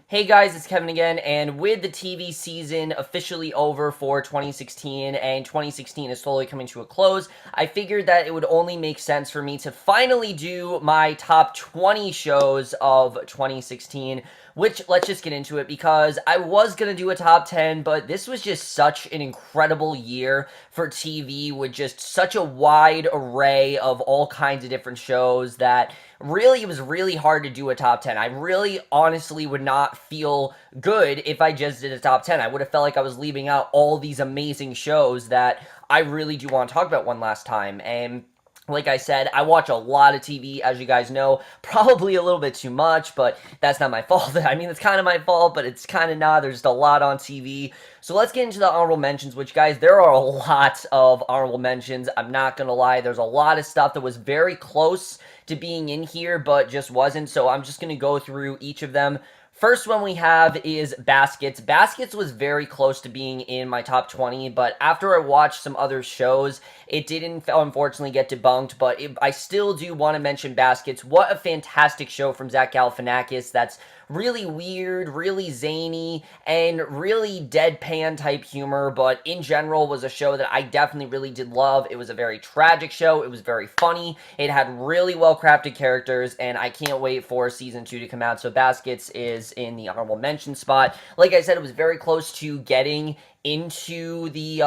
Hey guys, it's Kevin again, and with the TV season officially over for 2016 and 2016 is slowly coming to a close, I figured that it would only make sense for me to finally do my top 20 shows of 2016, which let's just get into it because I was going to do a top 10, but this was just such an incredible year for TV with just such a wide array of all kinds of different shows that really it was really hard to do a top 10. I really honestly would not feel good if I just did a top 10. I would have felt like I was leaving out all these amazing shows that I really do want to talk about one last time. And like I said, I watch a lot of TV, as you guys know, probably a little bit too much, but that's not my fault. I mean, it's kind of my fault, but it's kind of not. There's just a lot on TV. So let's get into the honorable mentions, which, guys, there are a lot of honorable mentions. I'm not going to lie. There's a lot of stuff that was very close to being in here, but just wasn't. So I'm just going to go through each of them. First one we have is Baskets. Baskets was very close to being in my top 20, but after I watched some other shows, it didn't unfortunately get debunked, but I still do want to mention Baskets. What a fantastic show from Zach Galifianakis that's really weird, really zany, and really deadpan type humor, but in general was a show that I definitely really did love. It was a very tragic show. It was very funny. It had really well-crafted characters, and I can't wait for season 2 to come out. So Baskets is in the honorable mention spot. Like I said, it was very close to getting into the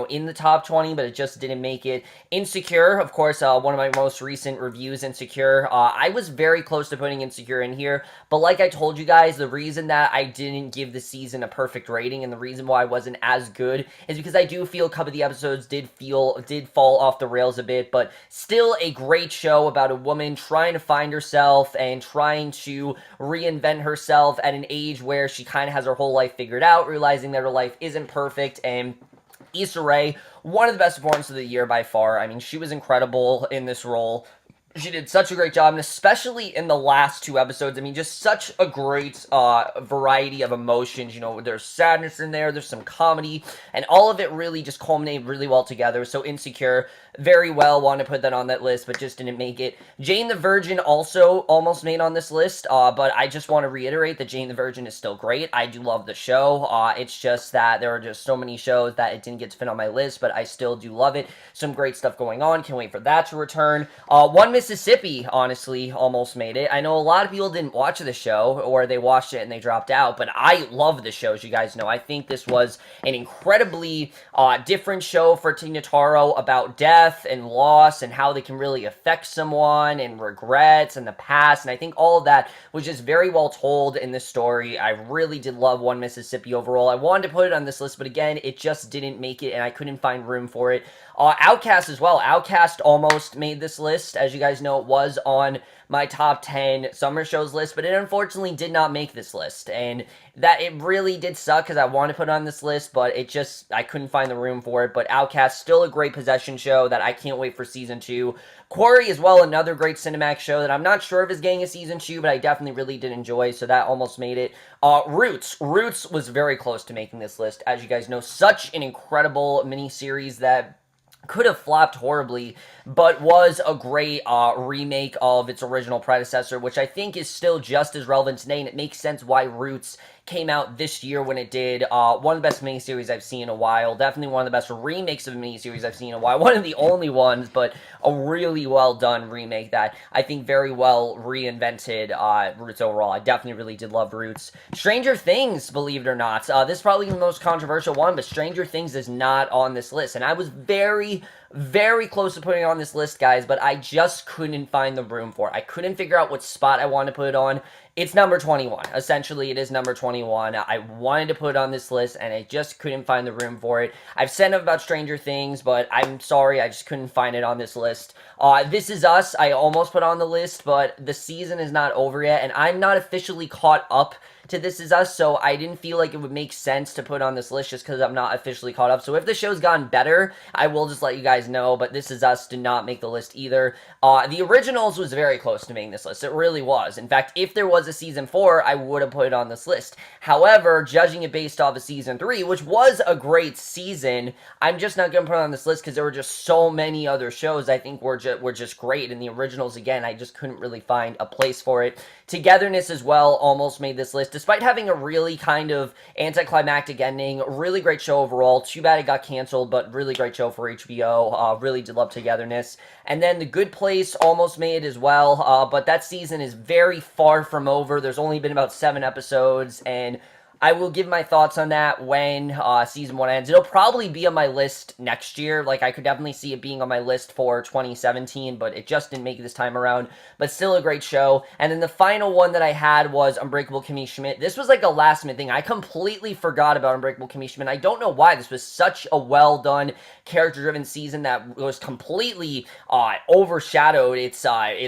in the top 20, but it just didn't make it. Insecure, of course, one of my most recent reviews, Insecure. I was very close to putting Insecure in here, but like I told you guys, the reason that I didn't give the season a perfect rating and the reason why I wasn't as good is because I do feel a couple of the episodes did fall off the rails a bit, but still a great show about a woman trying to find herself and trying to reinvent herself at an age where she kind of has her whole life figured out, realizing that her life isn't perfect. And Issa Rae, one of the best performances of the year by far. I mean, she was incredible in this role. She did such a great job, and especially in the last 2 episodes. I mean, just such a great variety of emotions. You know, there's sadness in there, there's some comedy, and all of it really just culminated really well together. So Insecure, very well, wanted to put that on that list, but just didn't make it. Jane the Virgin also almost made on this list, but I just want to reiterate that Jane the Virgin is still great. I do love the show. It's just that there are just so many shows that it didn't get to fit on my list, but I still do love it. Some great stuff going on. Can't wait for that to return. One Mississippi, honestly, almost made it. I know a lot of people didn't watch the show, or they watched it and they dropped out, but I love the show, as you guys know. I think this was an incredibly different show for Tig Notaro about death and loss and how they can really affect someone and regrets and the past, and I think all of that was just very well told in this story. I really did love One Mississippi overall. I wanted to put it on this list, but again, it just didn't make it, and I couldn't find room for it. Outcast as well. Outcast almost made this list. As you guys know, it was on my top 10 summer shows list, but it unfortunately did not make this list. And that it really did suck because I wanted to put it on this list, but I couldn't find the room for it. But Outcast, still a great possession show that I can't wait for season 2. Quarry as well, another great Cinemax show that I'm not sure if is getting a season 2, but I definitely really did enjoy, so that almost made it. Roots. Roots was very close to making this list. As you guys know, such an incredible miniseries that could have flopped horribly, but was a great remake of its original predecessor, which I think is still just as relevant today, and it makes sense why Roots came out this year when it did. One of the best miniseries I've seen in a while. Definitely one of the best remakes of a miniseries I've seen in a while. One of the only ones, but a really well done remake that I think very well reinvented Roots overall. I definitely really did love Roots. Stranger Things, believe it or not. This is probably the most controversial one, but Stranger Things is not on this list, and I was very close to putting it on this list, guys, but I just couldn't find the room for it. I couldn't figure out what spot I wanted to put it on. It's number 21. Essentially, it is number 21. I wanted to put it on this list, and I just couldn't find the room for it. I've said enough about Stranger Things, but I'm sorry, I just couldn't find it on this list. This Is Us, I almost put on the list, but the season is not over yet, and I'm not officially caught up to This Is Us, so I didn't feel like it would make sense to put on this list just because I'm not officially caught up. So if the show's gotten better, I will just let you guys know, but This Is Us did not make the list either. The Originals was very close to making this list. It really was. In fact, if there was a season 4, I would have put it on this list. However, judging it based off of season 3, which was a great season, I'm just not going to put it on this list because there were just so many other shows I think were just great. And the Originals, again, I just couldn't really find a place for it. Togetherness as well almost made this list, despite having a really kind of anticlimactic ending. Really great show overall. Too bad it got canceled, but really great show for HBO. Really did love Togetherness. And then The Good Place almost made it as well, but that season is very far from over. There's only been about 7 episodes, and I will give my thoughts on that when season 1 ends. It'll probably be on my list next year. Like, I could definitely see it being on my list for 2017, but it just didn't make it this time around. But still a great show. And then the final one that I had was Unbreakable Kimmy Schmidt. This was like a last-minute thing. I completely forgot about Unbreakable Kimmy Schmidt. I don't know why. This was such a well-done, character-driven season that was completely overshadowed its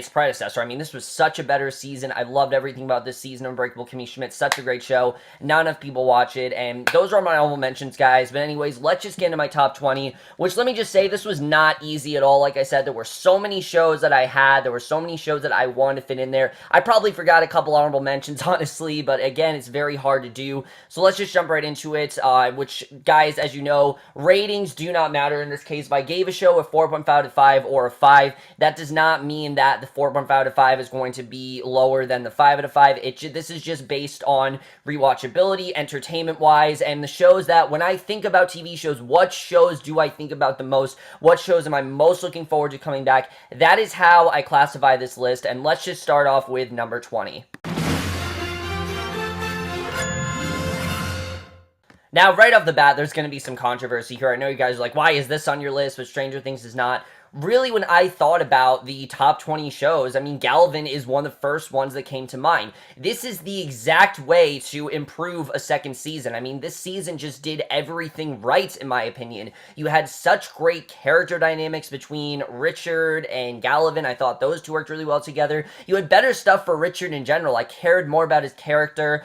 predecessor. I mean, this was such a better season. I loved everything about this season of Unbreakable Kimmy Schmidt. Such a great show. Not enough people watch it, and those are my honorable mentions, guys. But anyways, let's just get into my top 20, which, let me just say, this was not easy at all. Like I said, there were so many shows that I had. There were so many shows that I wanted to fit in there. I probably forgot a couple honorable mentions, honestly, but again, it's very hard to do. So let's just jump right into it, which, guys, as you know, ratings do not matter in this case. If I gave a show a 4.5 out of 5 or a 5, that does not mean that the 4.5 out of 5 is going to be lower than the 5 out of 5. This is just based on rewatchability, entertainment-wise, and the shows that, when I think about TV shows, what shows do I think about the most? What shows am I most looking forward to coming back? That is how I classify this list, and let's just start off with number 20. Now, right off the bat, there's going to be some controversy here. I know you guys are like, why is this on your list, but Stranger Things is not? Really, when I thought about the top 20 shows, I mean, Galvin is one of the first ones that came to mind. This is the exact way to improve a second season. I mean, this season just did everything right, in my opinion. You had such great character dynamics between Richard and Galvin. I thought those two worked really well together. You had better stuff for Richard in general. I cared more about his character.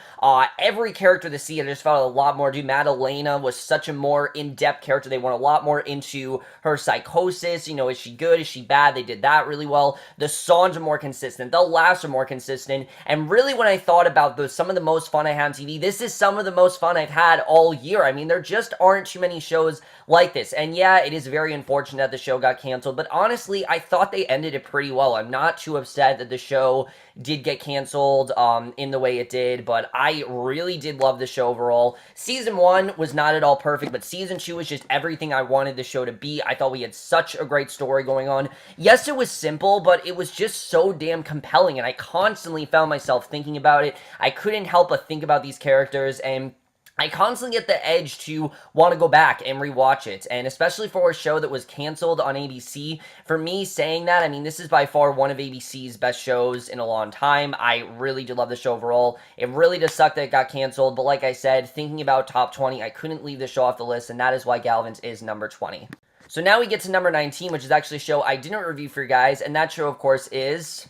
Every character this season, I just felt a lot more. Dude, Madalena was such a more in-depth character. They went a lot more into her psychosis. You know, is she good? Is she bad? They did that really well. The songs are more consistent. The laughs are more consistent. And really, when I thought about some of the most fun I had on TV, this is some of the most fun I've had all year. I mean, there just aren't too many shows like this. And yeah, it is very unfortunate that the show got canceled, but honestly, I thought they ended it pretty well. I'm not too upset that the show did get canceled in the way it did, but I really did love the show overall. Season 1 was not at all perfect, but Season 2 was just everything I wanted the show to be. I thought we had such a great story going on. Yes, it was simple, but it was just so damn compelling, and I constantly found myself thinking about it. I couldn't help but think about these characters, and I constantly get the edge to want to go back and rewatch it, and especially for a show that was canceled on ABC. For me, saying that, I mean, this is by far one of ABC's best shows in a long time. I really did love the show overall. It really does suck that it got canceled, but like I said, thinking about top 20, I couldn't leave the show off the list, and that is why Galvin's is number 20. So now we get to number 19, which is actually a show I didn't review for you guys, and that show, of course, is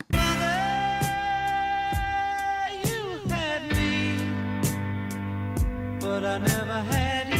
I never had you.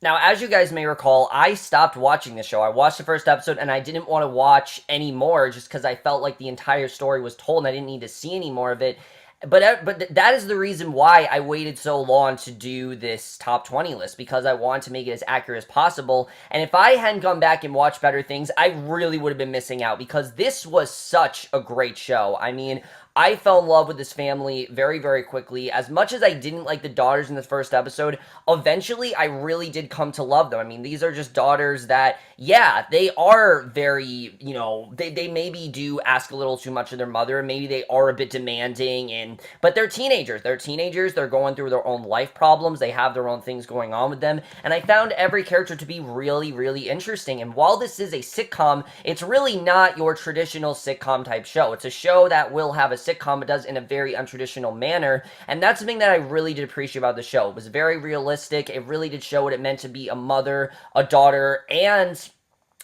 Now, as you guys may recall, I stopped watching this show. I watched the first episode, and I didn't want to watch any more just because I felt like the entire story was told, and I didn't need to see any more of it. But that is the reason why I waited so long to do this top 20 list, because I wanted to make it as accurate as possible. And if I hadn't gone back and watched better things, I really would have been missing out, because this was such a great show. I mean, I fell in love with this family very, very quickly. As much as I didn't like the daughters in the first episode, eventually I really did come to love them. I mean, these are just daughters that, yeah, they are very, you know, they maybe do ask a little too much of their mother, and maybe they are a bit demanding, but they're teenagers. They're going through their own life problems. They have their own things going on with them, and I found every character to be really, really interesting. And while this is a sitcom, it's really not your traditional sitcom type show. It's a show that will have a sitcom, but does in a very untraditional manner, and that's something that I really did appreciate about the show. It was very realistic. It really did show what it meant to be a mother, a daughter, and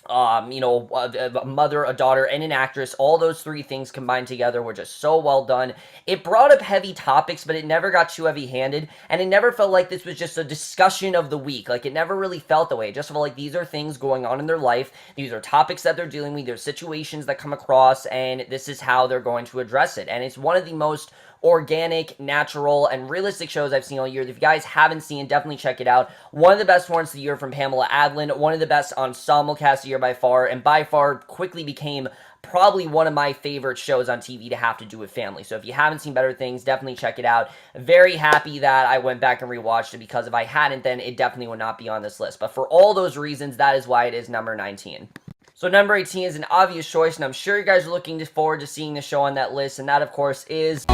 a mother, a daughter, and an actress. All those three things combined together were just so well done. It brought up heavy topics, but it never got too heavy-handed, and it never felt like this was just a discussion of the week. Like, it never really felt that way. It just felt like these are things going on in their life. These are topics that they're dealing with. There's situations that come across, and this is how they're going to address it. And it's one of the most organic, natural, and realistic shows I've seen all year. If you guys haven't seen, definitely check it out. One of the best ones of the year from Pamela Adlon, one of the best ensemble casts of the year by far, and by far quickly became probably one of my favorite shows on TV to have to do with family. So if you haven't seen Better Things, definitely check it out. Very happy that I went back and rewatched it, because if I hadn't, then it definitely would not be on this list. But for all those reasons, that is why it is number 19. So number 18 is an obvious choice, and I'm sure you guys are looking forward to seeing the show on that list, and that, of course, is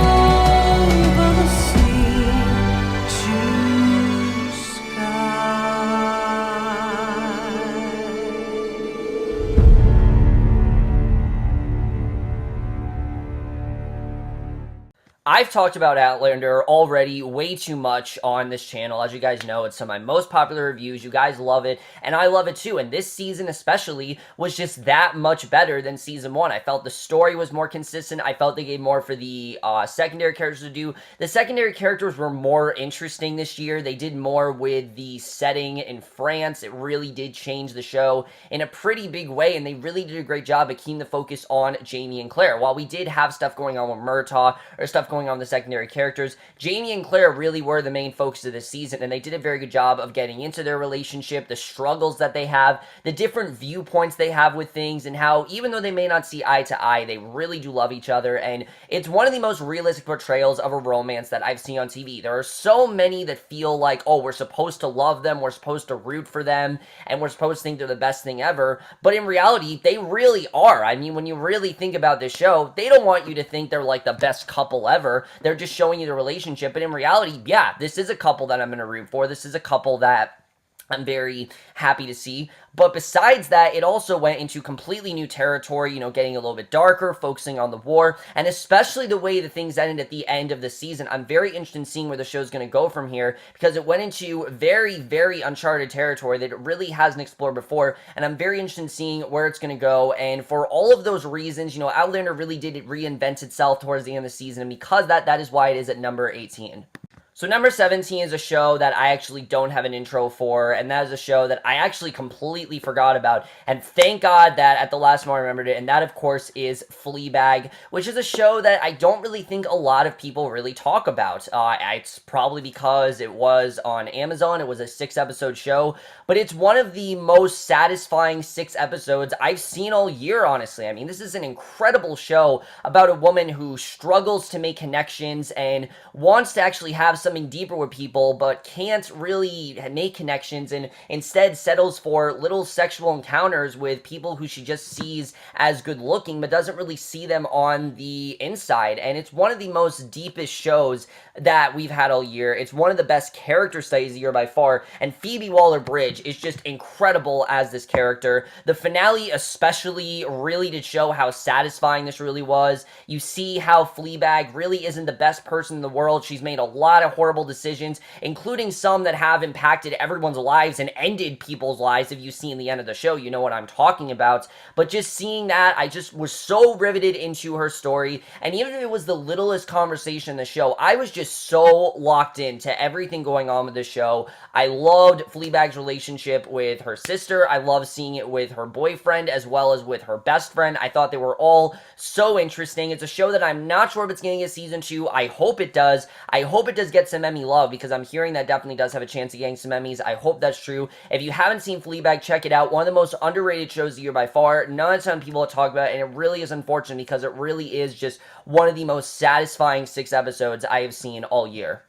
I've talked about Outlander already way too much on this channel. As you guys know, it's some of my most popular reviews. You guys love it, and I love it too. And this season especially was just that much better than season 1. I felt the story was more consistent. I felt they gave more for the secondary characters to do. The secondary characters were more interesting this year. They did more with the setting in France. It really did change the show in a pretty big way, and they really did a great job at keeping the focus on Jamie and Claire. While we did have stuff going on with Murtaugh, or stuff going on the secondary characters, Jamie and Claire really were the main focus of this season, and they did a very good job of getting into their relationship, the struggles that they have, the different viewpoints they have with things, and how even though they may not see eye to eye, they really do love each other. And it's one of the most realistic portrayals of a romance that I've seen on TV. There are so many that feel like, oh, we're supposed to love them, we're supposed to root for them, and we're supposed to think they're the best thing ever, but in reality, they really are. I mean, when you really think about this show, they don't want you to think they're like the best couple ever. They're just showing you the relationship, but in reality, yeah, this is a couple that I'm going to root for. This is a couple that I'm very happy to see. But besides that, it also went into completely new territory, you know, getting a little bit darker, focusing on the war, and especially the way the things ended at the end of the season. I'm very interested in seeing where the show's going to go from here, because it went into very, very uncharted territory that it really hasn't explored before, and I'm very interested in seeing where it's going to go. And for all of those reasons, you know, Outlander really did reinvent itself towards the end of the season, and because that is why it is at number 18. So number 17 is a show that I actually don't have an intro for, and that is a show that I actually completely forgot about, and thank God that at the last moment I remembered it, and that, of course, is Fleabag, which is a show that I don't really think a lot of people really talk about. It's probably because it was on Amazon. It was a 6-episode show, but it's one of the most satisfying 6 episodes I've seen all year, honestly. I mean, this is an incredible show about a woman who struggles to make connections and wants to actually have something deeper with people, but can't really make connections, and instead settles for little sexual encounters with people who she just sees as good looking, but doesn't really see them on the inside. And it's one of the most deepest shows that we've had all year. It's one of the best character studies of the year by far, and Phoebe Waller-Bridge is just incredible as this character. The finale especially really did show how satisfying this really was. You see how Fleabag really isn't the best person in the world. She's made a lot of horrible decisions, including some that have impacted everyone's lives and ended people's lives. If you see in the end of the show, you know what I'm talking about. But just seeing that, I just was so riveted into her story, and even if it was the littlest conversation in the show, I was just so locked into everything going on with the show. I loved Fleabag's relationship with her sister. I loved seeing it with her boyfriend as well as with her best friend. I thought they were all so interesting. It's a show that I'm not sure if it's getting a season 2. I hope it does. I hope it does get some Emmy love, because I'm hearing that definitely does have a chance of getting some Emmys. I hope that's true. If you haven't seen Fleabag, check it out. One of the most underrated shows of the year by far. Not a ton of people talk about it, and it really is unfortunate, because it really is just one of the most satisfying 6 episodes I have seen all year.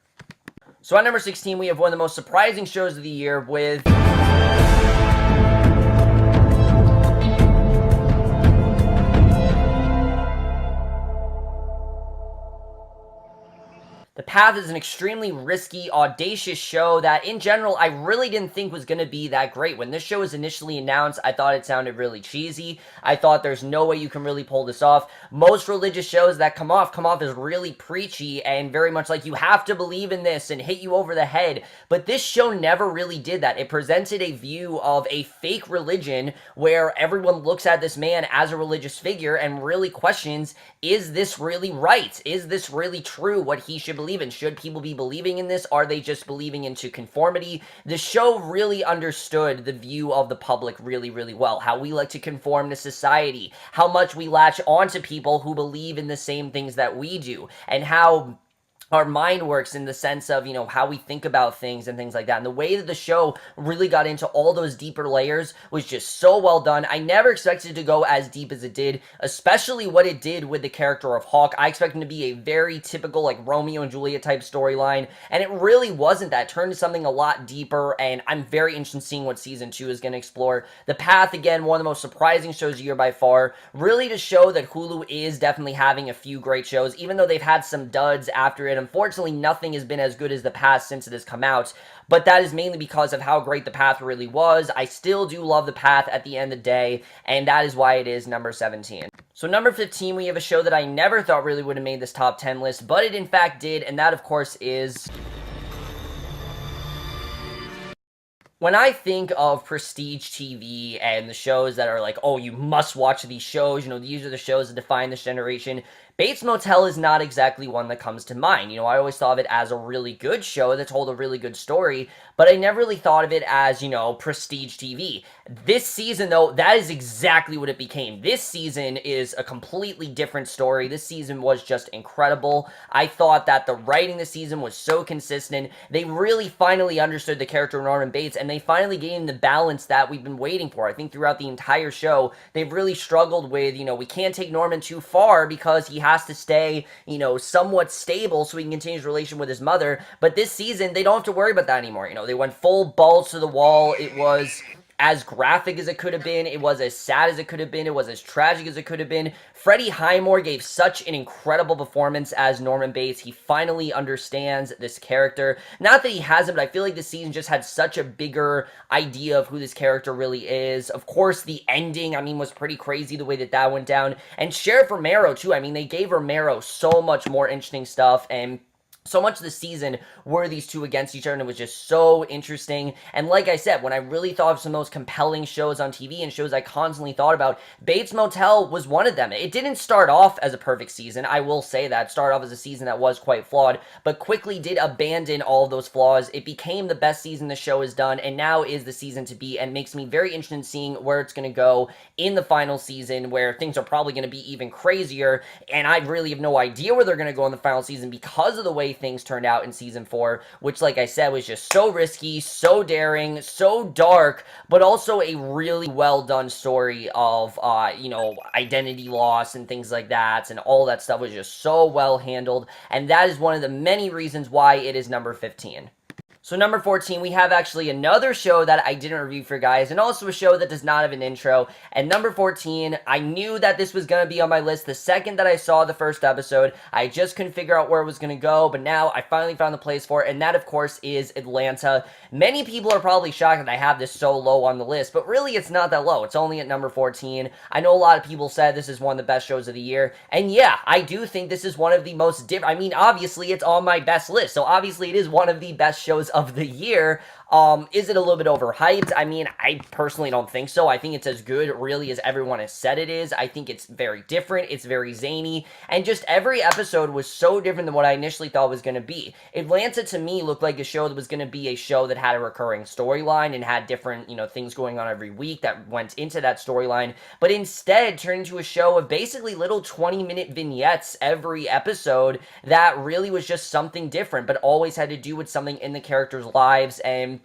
So at number 16, we have one of the most surprising shows of the year with... The Path is an extremely risky, audacious show that, in general, I really didn't think was going to be that great. When this show was initially announced, I thought it sounded really cheesy. I thought there's no way you can really pull this off. Most religious shows that come off as really preachy and very much like you have to believe in this and hit you over the head. But this show never really did that. It presented a view of a fake religion where everyone looks at this man as a religious figure and really questions, is this really right? Is this really true, what he should believe in? Should people be believing in this? Are they just believing into conformity? The show really understood the view of the public really, really well. How we like to conform to society. How much we latch onto people who believe in the same things that we do. And how our mind works in the sense of, how we think about things and things like that. And the way that the show really got into all those deeper layers was just so well done. I never expected it to go as deep as it did, especially what it did with the character of Hawk. I expected him to be a very typical, like, Romeo and Juliet type storyline, and it really wasn't that. It turned into something a lot deeper, and I'm very interested in seeing what season 2 is going to explore. The Path, again, one of the most surprising shows of the year by far, really to show that Hulu is definitely having a few great shows, even though they've had some duds after it. Unfortunately, nothing has been as good as The Path since it has come out, but that is mainly because of how great The Path really was. I still do love The Path at the end of the day, and that is why it is number 17. So number 15, we have a show that I never thought really would have made this top 10 list, but it in fact did, and that of course is... When I think of prestige TV and the shows that are like, oh, you must watch these shows, these are the shows that define this generation, Bates Motel is not exactly one that comes to mind. I always thought of it as a really good show that told a really good story, but I never really thought of it as, prestige TV. This season, though, that is exactly what it became. This season is a completely different story. This season was just incredible. I thought that the writing this season was so consistent. They really finally understood the character of Norman Bates, and they finally gave him the balance that we've been waiting for. I think throughout the entire show, they've really struggled with, we can't take Norman too far because he has to stay, somewhat stable so he can continue his relation with his mother. But this season, they don't have to worry about that anymore. They went full balls to the wall. It was as graphic as it could have been. It was as sad as it could have been. It was as tragic as it could have been. Freddie Highmore gave such an incredible performance as Norman Bates. He finally understands this character. Not that he hasn't, but I feel like this season just had such a bigger idea of who this character really is. Of course, the ending, was pretty crazy the way that went down. And Sheriff Romero, too. They gave Romero so much more interesting stuff, and so much of the season were these two against each other, and it was just so interesting. And like I said, when I really thought of some of those compelling shows on TV and shows I constantly thought about, Bates Motel was one of them. It didn't start off as a perfect season, I will say that. It started off as a season that was quite flawed, but quickly did abandon all of those flaws. It became the best season the show has done, and now is the season to be, and makes me very interested in seeing where it's going to go in the final season, where things are probably going to be even crazier, and I really have no idea where they're going to go in the final season because of the way things turned out in season 4, which, like I said, was just so risky, so daring, so dark, but also a really well done story of, identity loss and things like that, and all that stuff was just so well handled, and that is one of the many reasons why it is number 15. So number 14, we have actually another show that I didn't review for you guys, and also a show that does not have an intro. And number 14, I knew that this was going to be on my list the second that I saw the first episode. I just couldn't figure out where it was going to go, but now I finally found the place for it, and that, of course, is Atlanta. Many people are probably shocked that I have this so low on the list, but really it's not that low. It's only at number 14. I know a lot of people said this is one of the best shows of the year, and yeah, I do think this is one of the most obviously it's on my best list, so obviously it is one of the best shows of the year. Is it a little bit overhyped? I personally don't think so. I think it's as good, really, as everyone has said it is. I think it's very different. It's very zany. And just every episode was so different than what I initially thought was going to be. Atlanta, to me, looked like a show that was going to be a show that had a recurring storyline and had different, things going on every week that went into that storyline. But instead, turned into a show of basically little 20-minute vignettes every episode that really was just something different, but always had to do with something in the characters' lives, and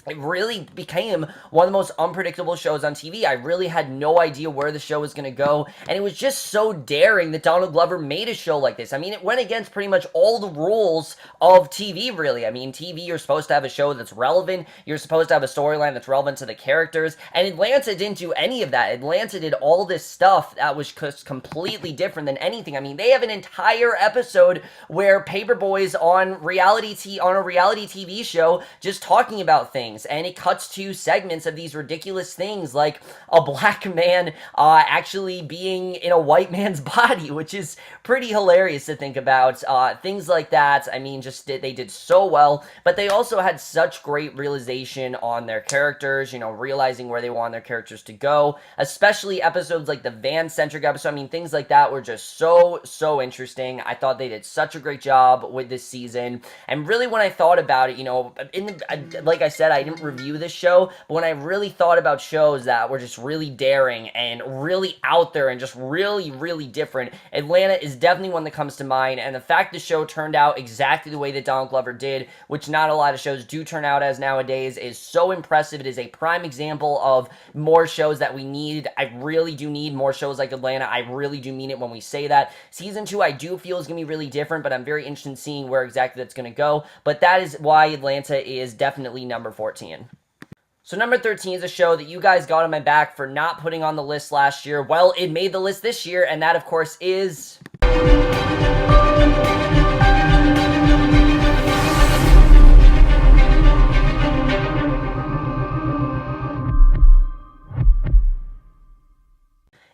it really became one of the most unpredictable shows on TV. I really had no idea where the show was going to go, and it was just so daring that Donald Glover made a show like this. It went against pretty much all the rules of TV, really. TV, you're supposed to have a show that's relevant. You're supposed to have a storyline that's relevant to the characters, and Atlanta didn't do any of that. Atlanta did all this stuff that was just completely different than anything. They have an entire episode where Paperboy's on a reality TV show just talking about things, and it cuts to segments of these ridiculous things like a black man actually being in a white man's body, which is pretty hilarious to think about. Things like that, they did so well, but they also had such great realization on their characters, realizing where they want their characters to go, especially episodes like the van-centric episode. Things like that were just so interesting. I thought they did such a great job with this season, and really when I thought about it, like I said, I didn't review this show, but when I really thought about shows that were just really daring and really out there and just really, really different, Atlanta is definitely one that comes to mind, and the fact the show turned out exactly the way that Donald Glover did, which not a lot of shows do turn out as nowadays, is so impressive. It is a prime example of more shows that we need. I really do need more shows like Atlanta. I really do mean it when we say that. Season 2 I do feel is going to be really different, but I'm very interested in seeing where exactly that's going to go. But that is why Atlanta is definitely number 14. So number 13 is a show that you guys got on my back for not putting on the list last year. Well, it made the list this year, and that, of course, is...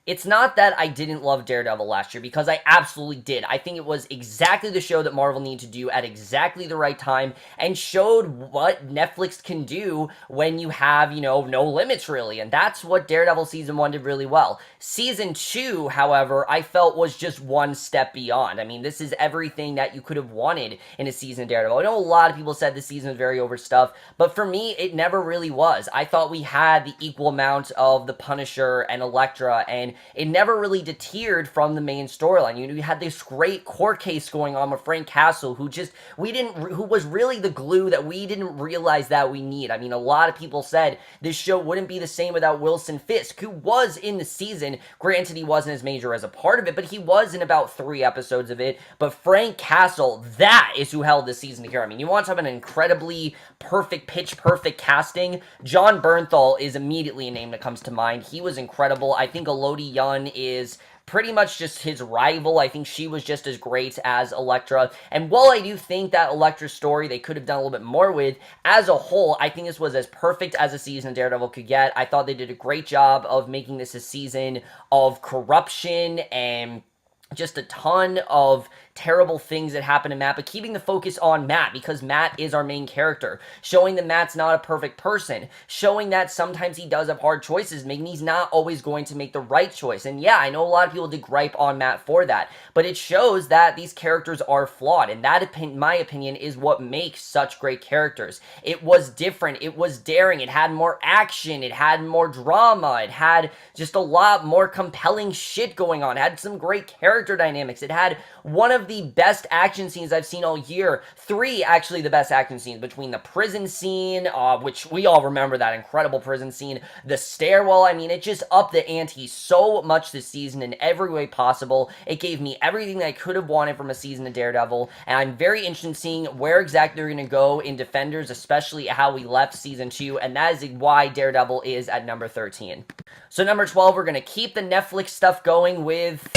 It's not that I didn't love Daredevil last year, because I absolutely did. I think it was exactly the show that Marvel needed to do at exactly the right time, and showed what Netflix can do when you have, you know, no limits, really. And that's what Daredevil Season 1 did really well. Season 2, however, I felt was just one step beyond. I mean, this is everything that you could have wanted in a season of Daredevil. I know a lot of people said this season was very overstuffed, but for me, it never really was. I thought we had the equal amount of the Punisher and Elektra, and it never really deterred from the main storyline. You know, you had this great court case going on with Frank Castle, who was really the glue that we didn't realize that we need. I mean, a lot of people said this show wouldn't be the same without Wilson Fisk, who was in the season. Granted, he wasn't as major as a part of it, but he was in about 3 episodes of it. But Frank Castle, that is who held this season together. I mean, you want to have an incredibly perfect, pitch-perfect casting? Jon Bernthal is immediately a name that comes to mind. He was incredible. I think Elodie Young is pretty much just his rival. I think she was just as great as Elektra. And while I do think that Elektra's story they could have done a little bit more with, as a whole, I think this was as perfect as a season Daredevil could get. I thought they did a great job of making this a season of corruption and just a ton of terrible things that happen to Matt, but keeping the focus on Matt, because Matt is our main character. Showing that Matt's not a perfect person. Showing that sometimes he does have hard choices, making he's not always going to make the right choice. And yeah, I know a lot of people did gripe on Matt for that, but it shows that these characters are flawed, and that, in my opinion, is what makes such great characters. It was different, it was daring, it had more action, it had more drama, it had just a lot more compelling shit going on, it had some great character dynamics, it had one of the best action scenes I've seen all year. 3, actually, the best action scenes, between the prison scene, which we all remember that incredible prison scene, the stairwell. I mean, it just upped the ante so much this season in every way possible. It gave me everything that I could have wanted from a season of Daredevil, and I'm very interested in seeing where exactly they're going to go in Defenders, especially how we left season 2, and that is why Daredevil is at number 13. So number 12, we're going to keep the Netflix stuff going with...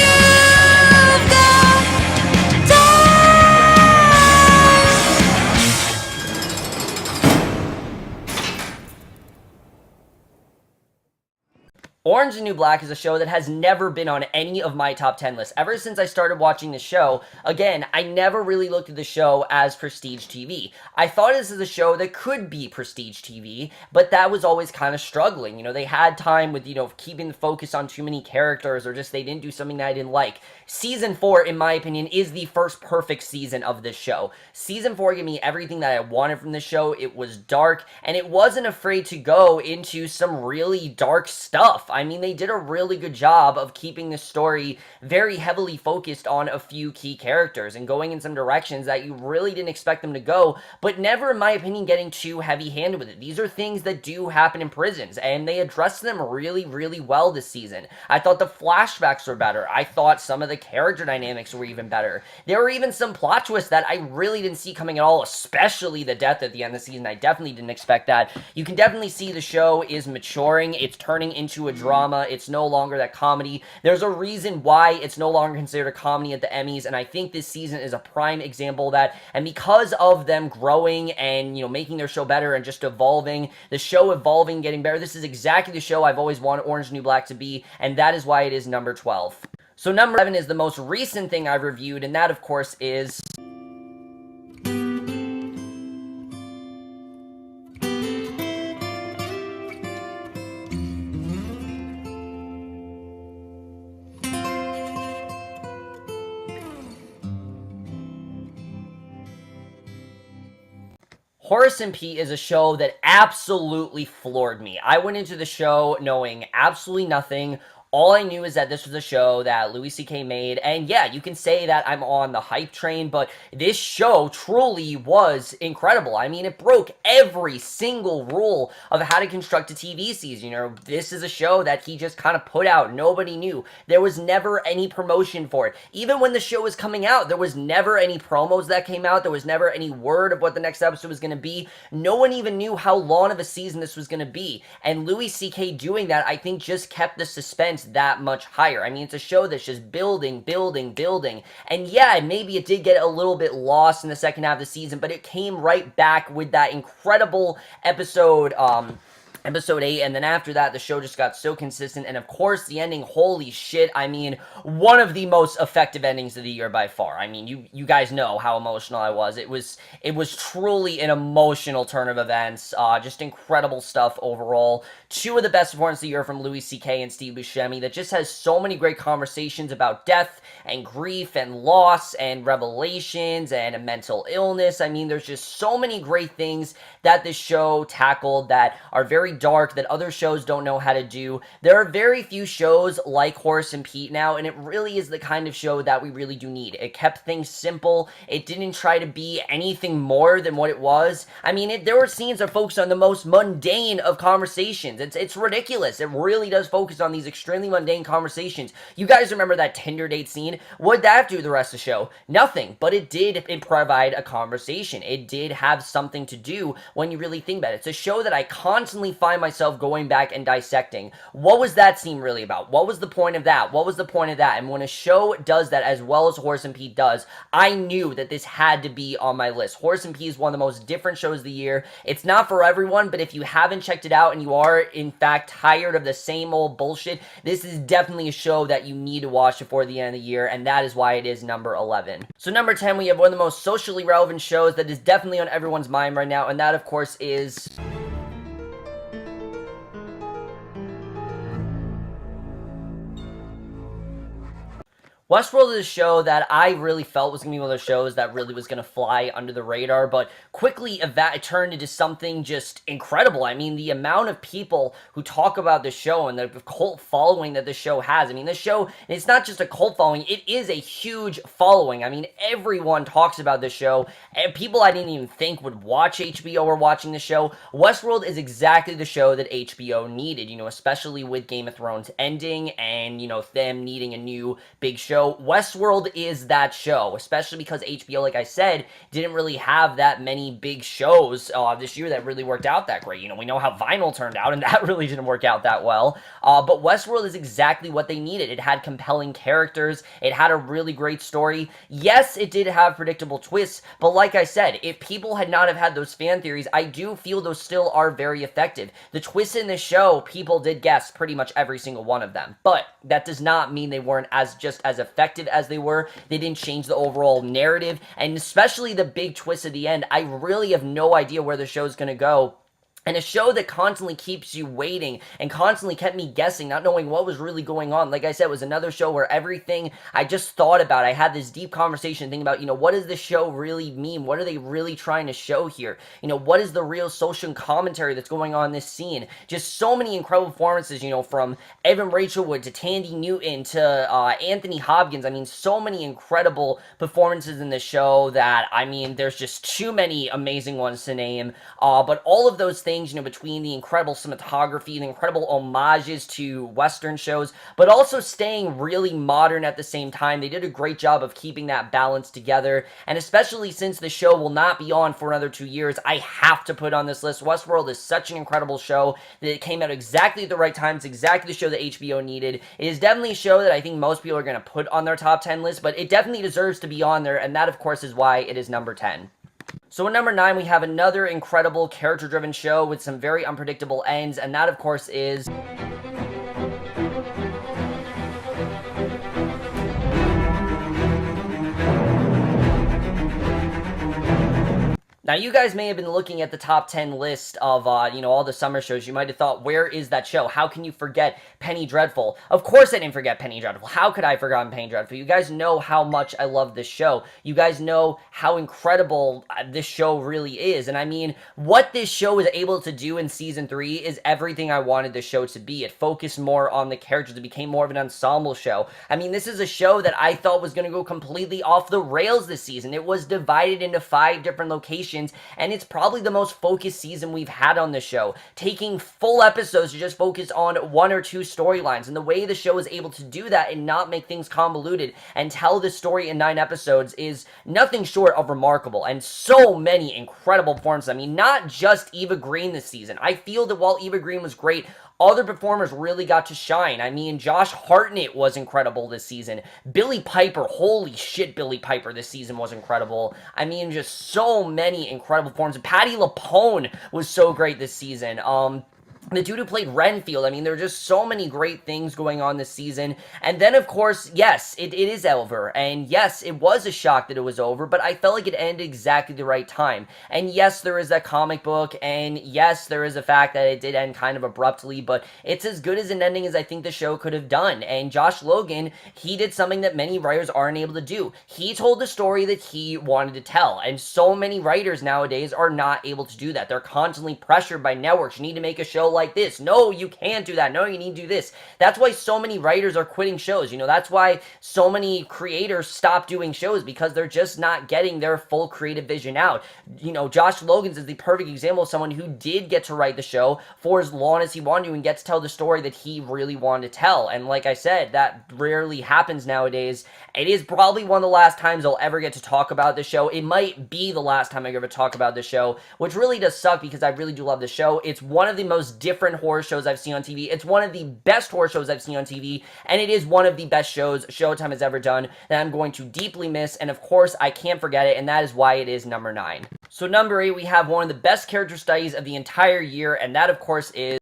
Orange is the New Black is a show that has never been on any of my top 10 lists. Ever since I started watching the show, again, I never really looked at the show as prestige TV. I thought this is a show that could be prestige TV, but that was always kind of struggling. You know, they had time with, you know, keeping the focus on too many characters, or just they didn't do something that I didn't like. Season 4, in my opinion, is the first perfect season of this show. Season 4 gave me everything that I wanted from the show. It was dark, and it wasn't afraid to go into some really dark stuff. I mean, they did a really good job of keeping the story very heavily focused on a few key characters and going in some directions that you really didn't expect them to go, but never, in my opinion, getting too heavy-handed with it. These are things that do happen in prisons, and they addressed them really, really well this season. I thought the flashbacks were better. I thought some of the character dynamics were even better. There were even some plot twists that I really didn't see coming at all, especially the death at the end of the season. I definitely didn't expect that. You can definitely see the show is maturing. It's turning into a drama. It's no longer that comedy. There's a reason why it's no longer considered a comedy at the Emmys, and I think this season is a prime example of that. And because of them growing and, you know, making their show better and just evolving, the show evolving, getting better, this is exactly the show I've always wanted Orange is the New Black to be, and that is why it is number 12. So number 11 is the most recent thing I've reviewed, and that, of course, is... Horace and Pete is a show that absolutely floored me. I went into the show knowing absolutely nothing. All I knew is that this was a show that Louis C.K. made, and yeah, you can say that I'm on the hype train, but this show truly was incredible. I mean, it broke every single rule of how to construct a TV season. You know, this is a show that he just kind of put out. Nobody knew. There was never any promotion for it. Even when the show was coming out, there was never any promos that came out. There was never any word of what the next episode was going to be. No one even knew how long of a season this was going to be, and Louis C.K. doing that, I think, just kept the suspense that much higher. I mean, it's a show that's just building, building, building. And yeah, maybe it did get a little bit lost in the second half of the season, but it came right back with that incredible episode 8, and then after that, the show just got so consistent, and of course, the ending, holy shit, I mean, one of the most effective endings of the year by far. I mean, you guys know how emotional I was. It was truly an emotional turn of events, just incredible stuff overall. Two of the best performances of the year from Louis C.K. and Steve Buscemi that just has so many great conversations about death and grief and loss and revelations and mental illness. I mean, there's just so many great things that this show tackled that are very dark, that other shows don't know how to do. There are very few shows like Horace and Pete now, and it really is the kind of show that we really do need. It kept things simple. It didn't try to be anything more than what it was. I mean, there were scenes that focused on the most mundane of conversations. It's ridiculous. It really does focus on these extremely mundane conversations. You guys remember that Tinder date scene? What'd that do the rest of the show? Nothing, but it did provide a conversation. It did have something to do when you really think about it. It's a show that I constantly find myself going back and dissecting. What was that scene really about? What was the point of that? What was the point of that? And when a show does that as well as Horace and Pete does, I knew that this had to be on my list. Horace and Pete is one of the most different shows of the year. It's not for everyone, but if you haven't checked it out and you are, in fact, tired of the same old bullshit, this is definitely a show that you need to watch before the end of the year, and that is why it is number 11. So number 10, we have one of the most socially relevant shows that is definitely on everyone's mind right now, and that, of course, is Westworld is a show that I really felt was going to be one of those shows that really was going to fly under the radar, but quickly it turned into something just incredible. I mean, the amount of people who talk about this show and the cult following that this show has. I mean, this show, it's not just a cult following, it is a huge following. I mean, everyone talks about this show, and people I didn't even think would watch HBO are watching the show. Westworld is exactly the show that HBO needed, you know, especially with Game of Thrones ending and, you know, them needing a new big show. Westworld is that show, especially because HBO, like I said, didn't really have that many big shows this year that really worked out that great. You know, we know how Vinyl turned out, and that really didn't work out that well. But Westworld is exactly what they needed. It had compelling characters. It had a really great story. Yes, it did have predictable twists, but like I said, if people had not have had those fan theories, I do feel those still are very effective. The twists in this show, people did guess pretty much every single one of them, but that does not mean they weren't as effective as they were. They didn't change the overall narrative, and especially the big twist at the end. I really have no idea where the show's gonna go. And a show that constantly keeps you waiting and constantly kept me guessing, not knowing what was really going on. Like I said, it was another show where everything I just thought about, I had this deep conversation thinking about, you know, what does this show really mean? What are they really trying to show here? You know, what is the real social commentary that's going on in this scene? Just so many incredible performances, you know, from Evan Rachel Wood to Tandy Newton to Anthony Hopkins. I mean, so many incredible performances in this show that, I mean, there's just too many amazing ones to name. But all of those things, you know, between the incredible cinematography, the incredible homages to Western shows, but also staying really modern at the same time. They did a great job of keeping that balance together, and especially since the show will not be on for another 2 years, I have to put on this list. Westworld is such an incredible show that it came out exactly at the right time. It's exactly the show that HBO needed. It is definitely a show that I think most people are going to put on their top 10 list, but it definitely deserves to be on there, and that, of course, is why it is number 10. So at number 9, we have another incredible character-driven show with some very unpredictable ends, and that, of course, is Now, you guys may have been looking at the top 10 list of, all the summer shows. You might have thought, where is that show? How can you forget Penny Dreadful? Of course I didn't forget Penny Dreadful. How could I have forgotten Penny Dreadful? You guys know how much I love this show. You guys know how incredible this show really is. And I mean, what this show was able to do in season 3 is everything I wanted the show to be. It focused more on the characters. It became more of an ensemble show. I mean, this is a show that I thought was going to go completely off the rails this season. It was divided into 5 different locations, and it's probably the most focused season we've had on the show, taking full episodes to just focus on 1 or 2 storylines. And the way the show is able to do that and not make things convoluted and tell the story in 9 episodes is nothing short of remarkable, and so many incredible performances. I mean, not just Eva Green this season. I feel that while Eva Green was great, other performers really got to shine. I mean, Josh Hartnett was incredible this season. Billy Piper, holy shit, Billy Piper this season was incredible. I mean, just so many incredible performances. Patti LuPone was so great this season. The dude who played Renfield, I mean, there are just so many great things going on this season. And then, of course, yes, it is over. And yes, it was a shock that it was over, but I felt like it ended exactly the right time. And yes, there is that comic book, and yes, there is the fact that it did end kind of abruptly, but it's as good as an ending as I think the show could have done. And Josh Logan, he did something that many writers aren't able to do. He told the story that he wanted to tell, and so many writers nowadays are not able to do that. They're constantly pressured by networks. You need to make a show like this. No, you can't do that. No, you need to do this. That's why so many writers are quitting shows. That's why so many creators stop doing shows, because they're just not getting their full creative vision out. Josh Logan's is the perfect example of someone who did get to write the show for as long as he wanted to and get to tell the story that he really wanted to tell. And like I said, that rarely happens nowadays. It is probably one of the last times I'll ever get to talk about the show. It might be the last time I ever talk about the show, which really does suck because I really do love the show. It's one of the most different horror shows I've seen on TV. It's one of the best horror shows I've seen on TV, and it is one of the best shows Showtime has ever done that I'm going to deeply miss, and of course, I can't forget it, and that is why it is number 9. So number 8, we have one of the best character studies of the entire year, and that, of course, is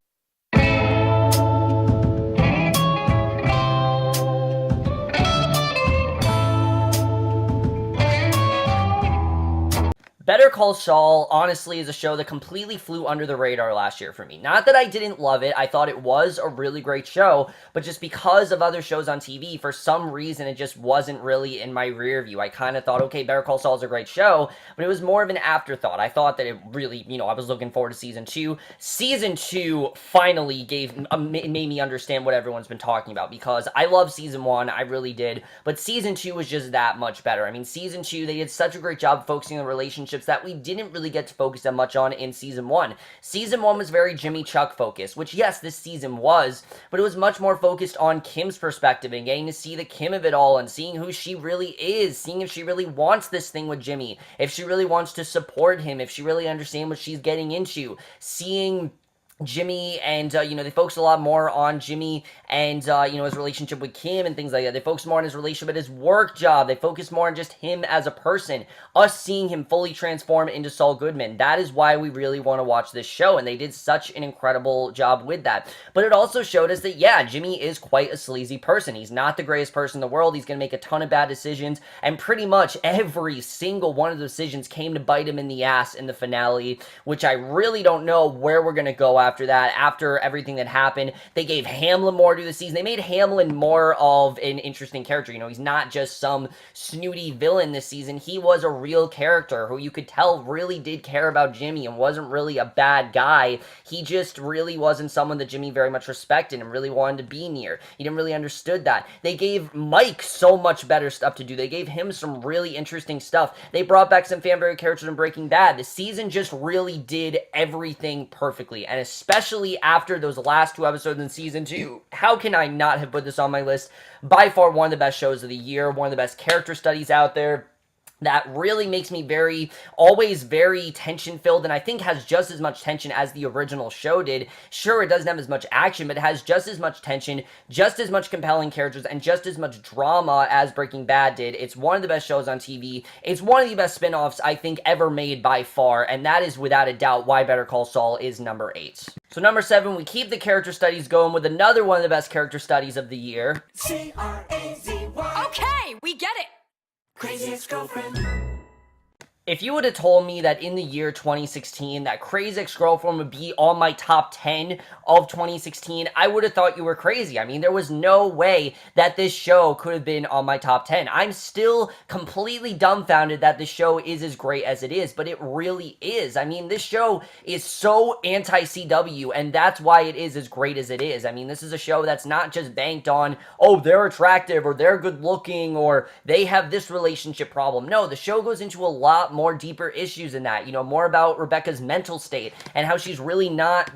Better Call Saul, honestly, is a show that completely flew under the radar last year for me. Not that I didn't love it, I thought it was a really great show, but just because of other shows on TV, for some reason, it just wasn't really in my rear view. I kind of thought, okay, Better Call Saul is a great show, but it was more of an afterthought. I thought that it really, I was looking forward to Season 2. Season 2 finally made me understand what everyone's been talking about, because I love Season 1, I really did, but Season 2 was just that much better. I mean, Season 2, they did such a great job focusing on relationships that we didn't really get to focus that much on in Season 1. Season 1 was very Jimmy Chuck focused, which yes, this season was, but it was much more focused on Kim's perspective and getting to see the Kim of it all and seeing who she really is, seeing if she really wants this thing with Jimmy, if she really wants to support him, if she really understands what she's getting into, seeing Jimmy and, they focused a lot more on Jimmy and, his relationship with Kim and things like that. They focused more on his relationship at his work job. They focused more on just him as a person. Us seeing him fully transform into Saul Goodman. That is why we really want to watch this show, and they did such an incredible job with that. But it also showed us that, yeah, Jimmy is quite a sleazy person. He's not the greatest person in the world. He's going to make a ton of bad decisions, and pretty much every single one of the decisions came to bite him in the ass in the finale, which I really don't know where we're going to go after that, after everything that happened. They gave Hamlin more to the season. They made Hamlin more of an interesting character. He's not just some snooty villain this season. He was a real character who you could tell really did care about Jimmy and wasn't really a bad guy. He just really wasn't someone that Jimmy very much respected and really wanted to be near. He didn't really understood that. They gave Mike so much better stuff to do. They gave him some really interesting stuff. They brought back some fan favorite characters in Breaking Bad. The season just really did everything perfectly, and especially after those last 2 episodes in Season 2. How can I not have put this on my list? By far one of the best shows of the year, one of the best character studies out there. That really makes me always very tension-filled, and I think has just as much tension as the original show did. Sure, it doesn't have as much action, but it has just as much tension, just as much compelling characters, and just as much drama as Breaking Bad did. It's one of the best shows on TV. It's one of the best spin-offs, I think, ever made by far, and that is without a doubt why Better Call Saul is number 8. So number 7, we keep the character studies going with another one of the best character studies of the year. C-R-A-Z-Y. Okay, we get it. Crazy Ex-Girlfriend. If you would have told me that in the year 2016 that Crazy Ex-Girlfriend would be on my top 10 of 2016, I would have thought you were crazy. I mean, there was no way that this show could have been on my top 10. I'm still completely dumbfounded that the show is as great as it is, but it really is. I mean, this show is so anti-CW, and that's why it is as great as it is. I mean, this is a show that's not just banked on, oh, they're attractive, or they're good looking, or they have this relationship problem. No, the show goes into a lot more deeper issues than that, more about Rebecca's mental state and how she's really not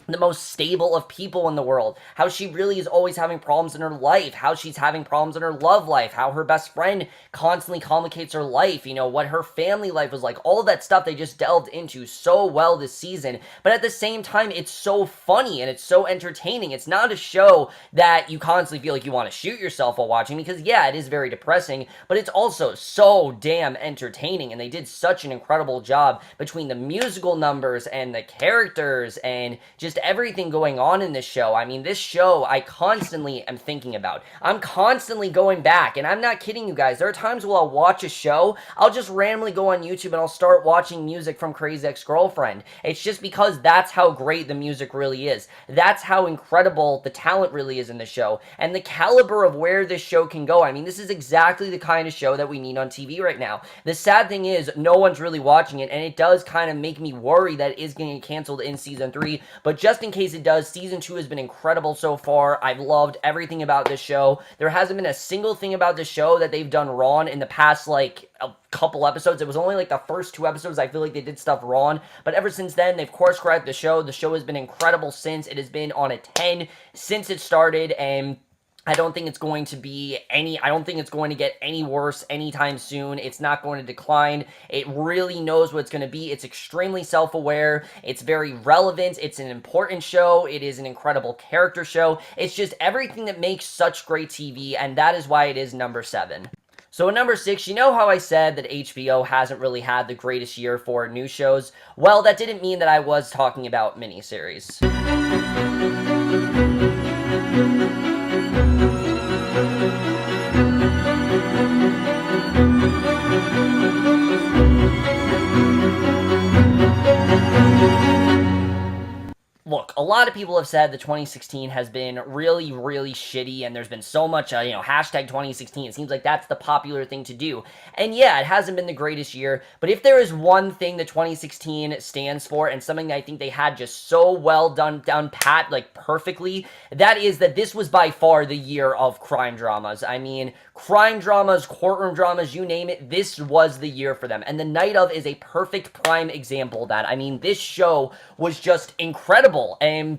the most stable of people in the world, how she really is always having problems in her life, how she's having problems in her love life, how her best friend constantly complicates her life, what her family life was like, all of that stuff they just delved into so well this season. But at the same time, it's so funny and it's so entertaining. It's not a show that you constantly feel like you want to shoot yourself while watching, because yeah, it is very depressing, but it's also so damn entertaining, and they did such an incredible job between the musical numbers and the characters and just everything going on in this show. I mean, this show I constantly am thinking about. I'm constantly going back, and I'm not kidding you guys. There are times where I'll watch a show, I'll just randomly go on YouTube and I'll start watching music from Crazy Ex-Girlfriend. It's just because that's how great the music really is. That's how incredible the talent really is in the show, and the caliber of where this show can go. I mean, this is exactly the kind of show that we need on TV right now. The sad thing is, no one's really watching it, and it does kind of make me worry that it is going to get canceled in Season 3, but just in case it does, Season 2 has been incredible so far. I've loved everything about this show. There hasn't been a single thing about this show that they've done wrong in the past, like, a couple episodes. It was only, like, the first 2 episodes I feel like they did stuff wrong, but ever since then, they've course-corrected the show. The show has been incredible since. It has been on a 10 since it started, and I don't think it's going to get any worse anytime soon. It's not going to decline. It really knows what it's going to be. It's extremely self-aware. It's very relevant. It's an important show. It is an incredible character show. It's just everything that makes such great TV, and that is why it is number 7. So at number 6, you know how I said that HBO hasn't really had the greatest year for new shows? Well, that didn't mean that I was talking about miniseries. Look, a lot of people have said that 2016 has been really, really shitty, and there's been so much, hashtag 2016. It seems like that's the popular thing to do. And yeah, it hasn't been the greatest year, but if there is one thing that 2016 stands for, and something that I think they had just so well done pat, like perfectly, that is that this was by far the year of crime dramas. I mean, crime dramas, courtroom dramas, you name it, this was the year for them. And The Night Of is a perfect prime example of that. I mean, this show was just incredible. And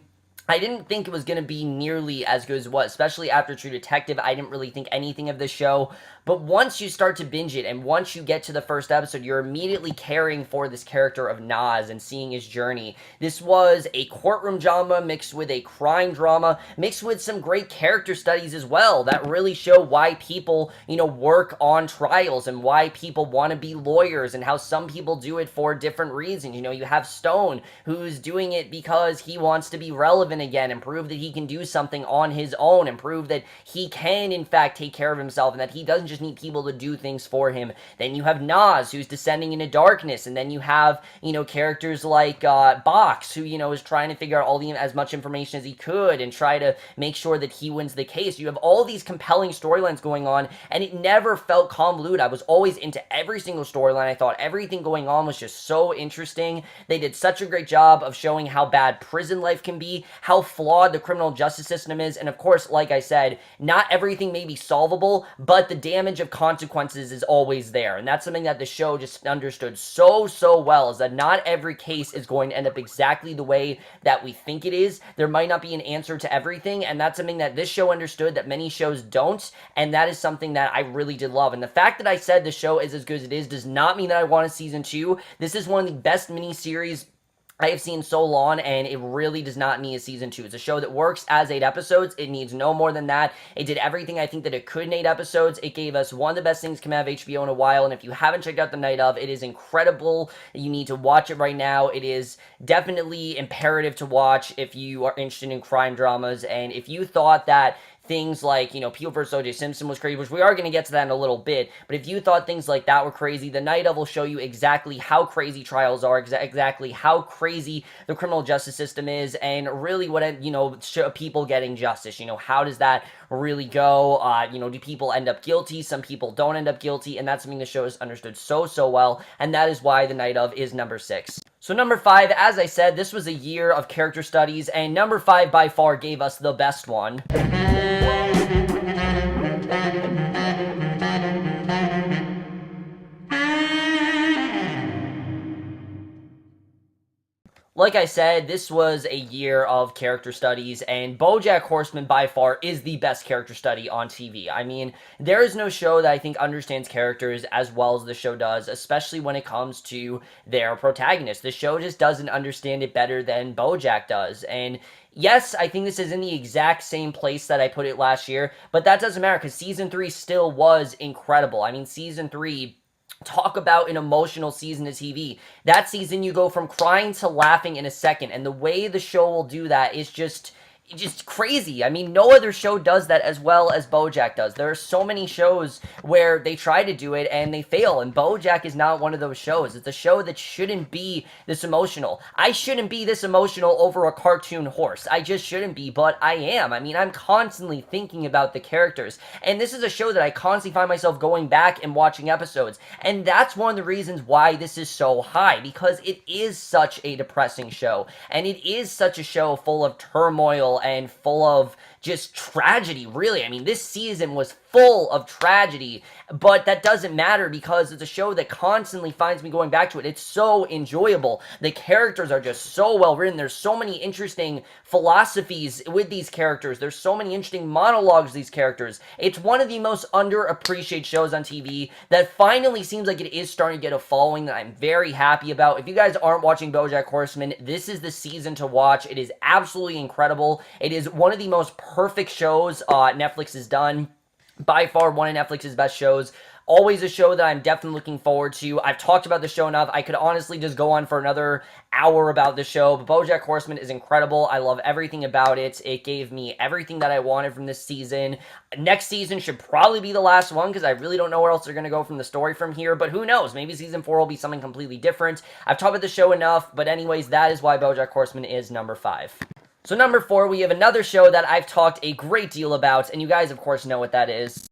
I didn't think it was going to be nearly as good as it was, especially after True Detective. I didn't really think anything of the show. But once you start to binge it, and once you get to the first episode, you're immediately caring for this character of Nas and seeing his journey. This was a courtroom drama mixed with a crime drama, mixed with some great character studies as well that really show why people, work on trials and why people want to be lawyers and how some people do it for different reasons. You have Stone, who's doing it because he wants to be relevant again and prove that he can do something on his own and prove that he can, in fact, take care of himself and that he doesn't just need people to do things for him. Then you have Nas, who's descending into darkness, and then you have, characters like Box, who, is trying to figure out as much information as he could and try to make sure that he wins the case. You have all these compelling storylines going on, and it never felt convoluted. I was always into every single storyline. I thought everything going on was just so interesting. They did such a great job of showing how bad prison life can be, how flawed the criminal justice system is, and of course, like I said, not everything may be solvable, but the damage of consequences is always there, and that's something that the show just understood so well, is that not every case is going to end up exactly the way that we think it is. There might not be an answer to everything, and that's something that this show understood that many shows don't, and that is something that I really did love. And the fact that I said the show is as good as it is does not mean that I want a season 2. This is one of the best miniseries I have seen so long, and it really does not need a season 2. It's a show that works as 8 episodes. It needs no more than that. It did everything I think that it could in 8 episodes. It gave us one of the best things come out of HBO in a while, and if you haven't checked out The Night Of, it is incredible. You need to watch it right now. It is definitely imperative to watch if you are interested in crime dramas, and if you thought that things like, People vs. O.J. Simpson was crazy, which we are going to get to that in a little bit, but if you thought things like that were crazy, The Night Of will show you exactly how crazy trials are, exactly how crazy the criminal justice system is, and really what, people getting justice. How does that really go? Do people end up guilty? Some people don't end up guilty, and that's something the show has understood so well, and that is why The Night Of is number 6. So number 5, as I said, this was a year of character studies, and number 5 by far gave us the best one. Like I said, this was a year of character studies, and BoJack Horseman by far is the best character study on TV. I mean, there is no show that I think understands characters as well as the show does, especially when it comes to their protagonist. The show just doesn't understand it better than BoJack does, and yes, I think this is in the exact same place that I put it last year, but that doesn't matter because Season 3 still was incredible. I mean, Season 3... talk about an emotional season of TV. That season, you go from crying to laughing in a second, and the way the show will do that is just crazy. I mean, no other show does that as well as BoJack does. There are so many shows where they try to do it and they fail, and BoJack is not one of those shows. It's a show that shouldn't be this emotional. I shouldn't be this emotional over a cartoon horse. I just shouldn't be, but I am. I mean, I'm constantly thinking about the characters, and this is a show that I constantly find myself going back and watching episodes, and that's one of the reasons why this is so high, because it is such a depressing show, and it is such a show full of turmoil and full of just tragedy, really. I mean, this season was full of tragedy, but that doesn't matter because it's a show that constantly finds me going back to it. It's so enjoyable. The characters are just so well written. There's so many interesting philosophies with these characters. There's so many interesting monologues these characters. It's one of the most underappreciated shows on TV that finally seems like it is starting to get a following that I'm very happy about. If you guys aren't watching BoJack Horseman, this is the season to watch. It is absolutely incredible. It is one of the most perfect shows Netflix has done. By far one of Netflix's best shows. Always a show that I'm definitely looking forward to. I've talked about the show enough. I could honestly just go on for another hour about the show, but BoJack Horseman is incredible. I love everything about it. It gave me everything that I wanted from this season. Next season should probably be the last one because I really don't know where else they're going to go from the story from here, but who knows? Maybe season 4 will be something completely different. I've talked about the show enough, but anyways, that is why BoJack Horseman is number 5. So number 4, we have another show that I've talked a great deal about, and you guys, of course, know what that is.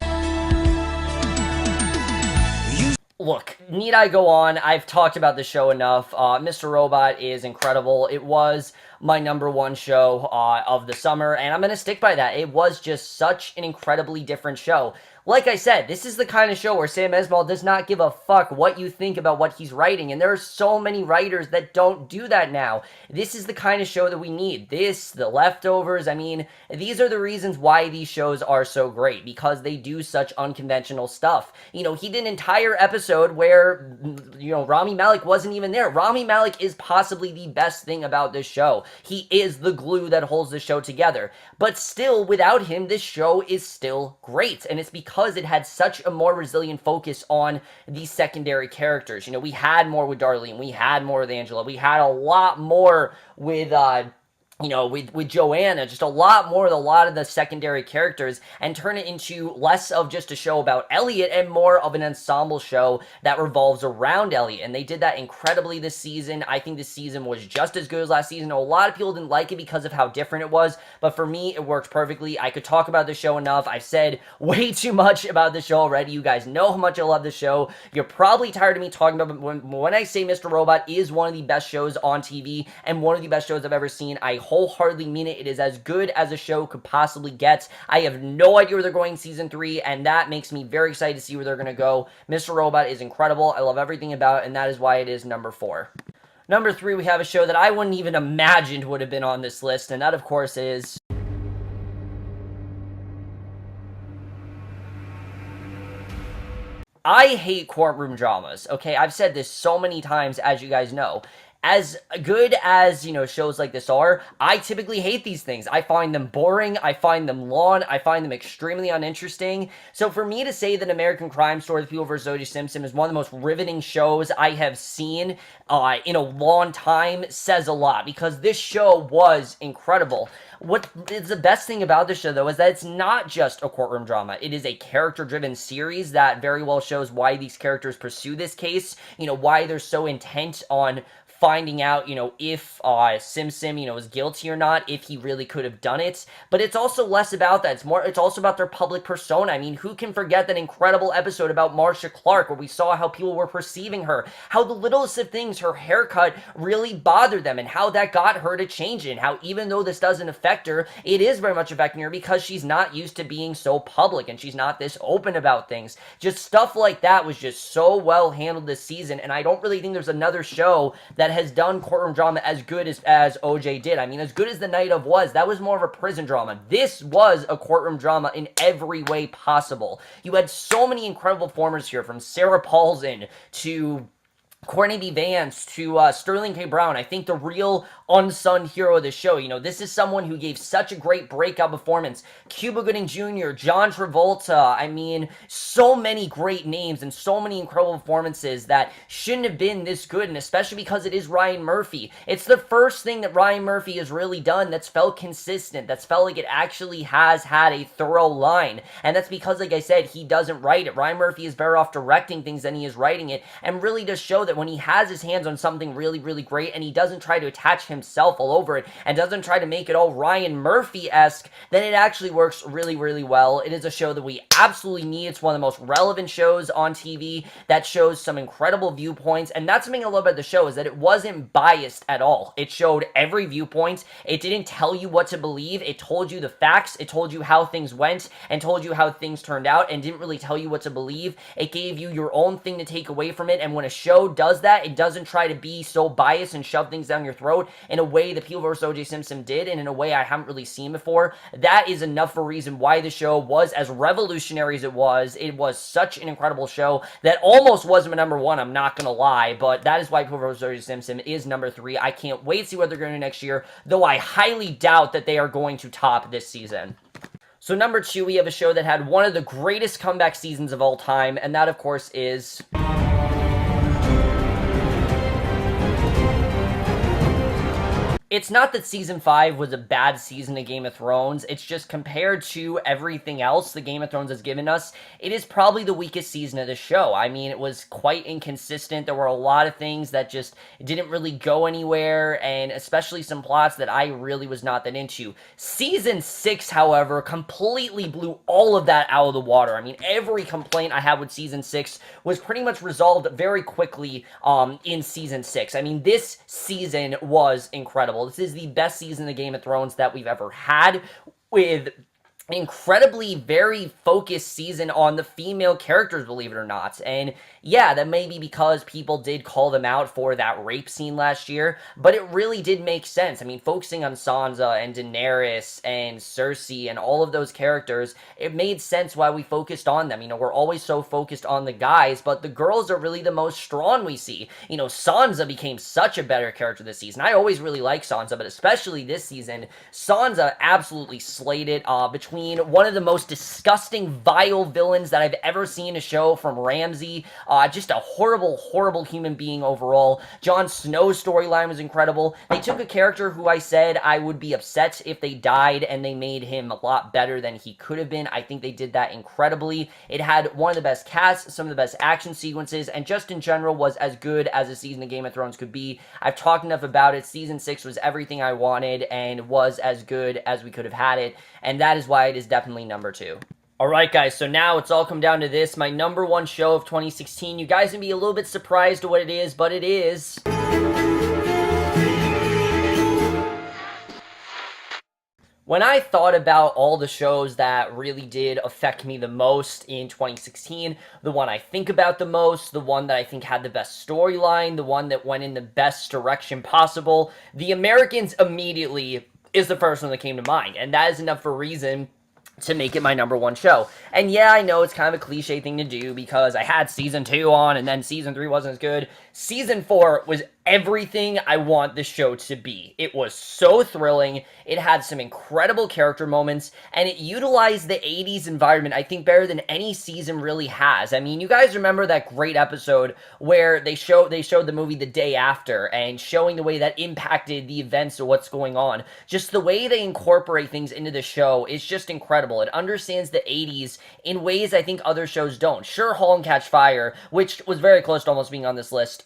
Look, need I go on? I've talked about the show enough. Mr. Robot is incredible. It was my number 1 show of the summer, and I'm going to stick by that. It was just such an incredibly different show. Like I said, this is the kind of show where Sam Esmail does not give a fuck what you think about what he's writing, and there are so many writers that don't do that now. This is the kind of show that we need. This, The Leftovers, I mean, these are the reasons why these shows are so great, because they do such unconventional stuff. He did an entire episode where, Rami Malek wasn't even there. Rami Malek is possibly the best thing about this show. He is the glue that holds the show together. But still, without him, this show is still great, and it's because it had such a more resilient focus on these secondary characters. We had more with Darlene, we had more with Angela, we had a lot more with with Joanna, just a lot more with a lot of the secondary characters, and turn it into less of just a show about Elliot and more of an ensemble show that revolves around Elliot. And they did that incredibly this season. I think this season was just as good as last season. A lot of people didn't like it because of how different it was, but for me, it worked perfectly. I could talk about the show enough. I've said way too much about the show already. You guys know how much I love the show. You're probably tired of me talking about it. When I say Mr. Robot is one of the best shows on TV and one of the best shows I've ever seen, I wholeheartedly mean it. It is as good as a show could possibly get. I have no idea where they're going season 3, and that makes me very excited to see where they're going to go. Mr. Robot is incredible. I love everything about it, and that is why it is number 4. Number 3, we have a show that I wouldn't even imagined would have been on this list, and that, of course, is... I hate courtroom dramas, okay? I've said this so many times, as you guys know. as good as, shows like this are, I typically hate these things. I find them boring, I find them long, I find them extremely uninteresting. So for me to say that American Crime Story, The People vs. O.J. Simpson is one of the most riveting shows I have seen in a long time says a lot, because this show was incredible. What is the best thing about this show, though, is that it's not just a courtroom drama. It is a character-driven series that very well shows why these characters pursue this case, why they're so intent on finding out, if Simpson, is guilty or not, if he really could have done it. But it's also less about that. It's also about their public persona. I mean, who can forget that incredible episode about Marcia Clark, where we saw how people were perceiving her, how the littlest of things, her haircut, really bothered them, and how that got her to change it, and how even though this doesn't affect her, it is very much affecting her because she's not used to being so public, and she's not this open about things. Just stuff like that was just so well handled this season, and I don't really think there's another show that has done courtroom drama as good as OJ did. I mean, as good as The Night of was, that was more of a prison drama. This was a courtroom drama in every way possible. You had so many incredible performers here, from Sarah Paulson to Courtney B. Vance to Sterling K. Brown. I think the real unsung hero of the show. This is someone who gave such a great breakout performance. Cuba Gooding Jr., John Travolta. I mean, so many great names and so many incredible performances that shouldn't have been this good, and especially because it is Ryan Murphy. It's the first thing that Ryan Murphy has really done that's felt consistent, that's felt like it actually has had a thorough line, and that's because, like I said, he doesn't write it. Ryan Murphy is better off directing things than he is writing it, and really does show that when he has his hands on something really, really great, and he doesn't try to attach himself all over it, and doesn't try to make it all Ryan Murphy-esque, then it actually works really, really well. It is a show that we absolutely need. It's one of the most relevant shows on TV that shows some incredible viewpoints, and that's something I love about the show, is that it wasn't biased at all. It showed every viewpoint. It didn't tell you what to believe. It told you the facts. It told you how things went, and told you how things turned out, and didn't really tell you what to believe. It gave you your own thing to take away from it, and when a show does that, it doesn't try to be so biased and shove things down your throat in a way that People vs. O.J. Simpson did, and in a way I haven't really seen before. That is enough of a reason why the show was as revolutionary as it was. It was such an incredible show that almost was my number one, I'm not gonna lie, but that is why People vs. O.J. Simpson is number 3. I can't wait to see what they're going to do next year, though I highly doubt that they are going to top this season. So number 2, we have a show that had one of the greatest comeback seasons of all time, and that, of course, is... It's not that Season 5 was a bad season of Game of Thrones, it's just compared to everything else that Game of Thrones has given us, it is probably the weakest season of the show. I mean, it was quite inconsistent. There were a lot of things that just didn't really go anywhere, and especially some plots that I really was not that into. Season 6, however, completely blew all of that out of the water. I mean, every complaint I had with Season 6 was pretty much resolved very quickly in Season 6. I mean, this season was incredible. This is the best season of Game of Thrones that we've ever had, with incredibly very focused season on the female characters, believe it or not. And yeah, that may be because people did call them out for that rape scene last year, but it really did make sense. I mean, focusing on Sansa and Daenerys and Cersei and all of those characters, it made sense why we focused on them. We're always so focused on the guys, but the girls are really the most strong we see. Sansa became such a better character this season. I always really liked Sansa, but especially this season, Sansa absolutely slayed it. Between one of the most disgusting, vile villains that I've ever seen a show, from Ramsay, just a horrible, horrible human being overall. Jon Snow's storyline was incredible. They took a character who I said I would be upset if they died, and they made him a lot better than he could have been. I think they did that incredibly. It had one of the best casts, some of the best action sequences, and just in general was as good as a season of Game of Thrones could be. I've talked enough about it. Season 6 was everything I wanted and was as good as we could have had it, and that is why it is definitely number 2. Alright guys, so now it's all come down to this, my number 1 show of 2016. You guys can be a little bit surprised at what it is, but it is... When I thought about all the shows that really did affect me the most in 2016, the one I think about the most, the one that I think had the best storyline, the one that went in the best direction possible, The Americans immediately is the first one that came to mind, and that is enough for a reason to make it my number 1 show. And yeah, I know it's kind of a cliche thing to do because I had Season 2 on and then Season 3 wasn't as good. Season 4 was everything I want the show to be. It was so thrilling, it had some incredible character moments, and it utilized the 80s environment, I think, better than any season really has. I mean, you guys remember that great episode where they showed the movie The Day After, and showing the way that impacted the events of what's going on. Just the way they incorporate things into the show is just incredible. It understands the 80s in ways I think other shows don't. Sure, *Halt and Catch Fire*, which was very close to almost being on this list,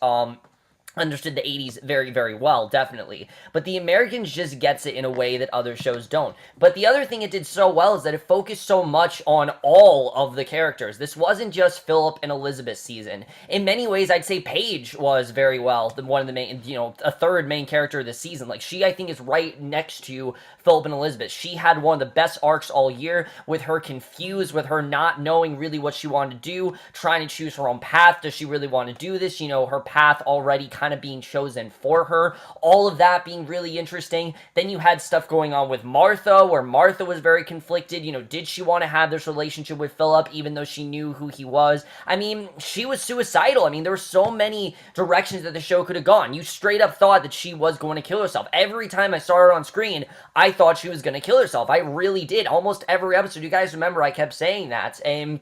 understood the 80s very, very well, definitely. But The Americans just gets it in a way that other shows don't. But the other thing it did so well is that it focused so much on all of the characters. This wasn't just Philip and Elizabeth's season. In many ways, I'd say Paige was very well one of the main, a third main character of the season. Like, she, I think, is right next to Philip and Elizabeth. She had one of the best arcs all year, with her confused, with her not knowing really what she wanted to do, trying to choose her own path. Does she really want to do this? Her path already kind of being chosen for her. All of that being really interesting. Then you had stuff going on with Martha, where Martha was very conflicted. Did she want to have this relationship with Philip, even though she knew who he was? I mean, she was suicidal. I mean, there were so many directions that the show could have gone. You straight up thought that she was going to kill herself. Every time I saw her on screen, I thought she was going to kill herself. I really did. Almost every episode, you guys remember I kept saying that. And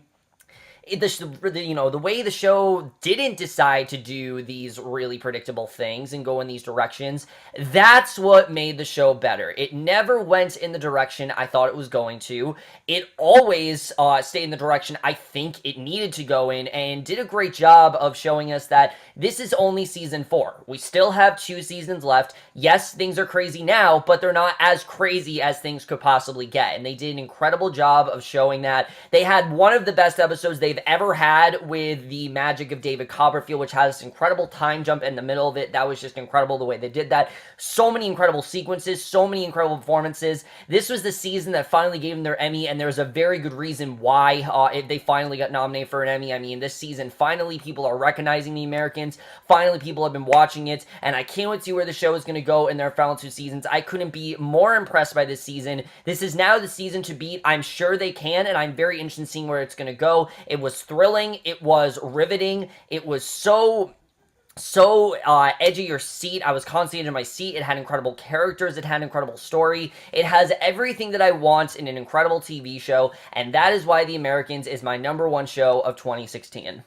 the way the show didn't decide to do these really predictable things and go in these directions, that's what made the show better. It never went in the direction I thought it was going to. It always stayed in the direction I think it needed to go in, and did a great job of showing us that this is only season 4. We still have 2 seasons left. Yes, things are crazy now, but they're not as crazy as things could possibly get, and they did an incredible job of showing that. They had one of the best episodes they've ever had with the magic of David Copperfield, which has this incredible time jump in the middle of it. That was just incredible the way they did that. So many incredible sequences, so many incredible performances. This was the season that finally gave them their Emmy, and there's a very good reason why they finally got nominated for an Emmy. I mean, this season, finally people are recognizing The Americans. Finally people have been watching it, and I can't wait to see where the show is going to go in their final 2 seasons. I couldn't be more impressed by this season. This is now the season to beat. I'm sure they can, and I'm very interested in seeing where it's going to go. It was thrilling. It was riveting. It was so edge of your seat. I was constantly edge of my seat. It had incredible characters. It had an incredible story. It has everything that I want in an incredible TV show, and that is why The Americans is my #1 show of 2016.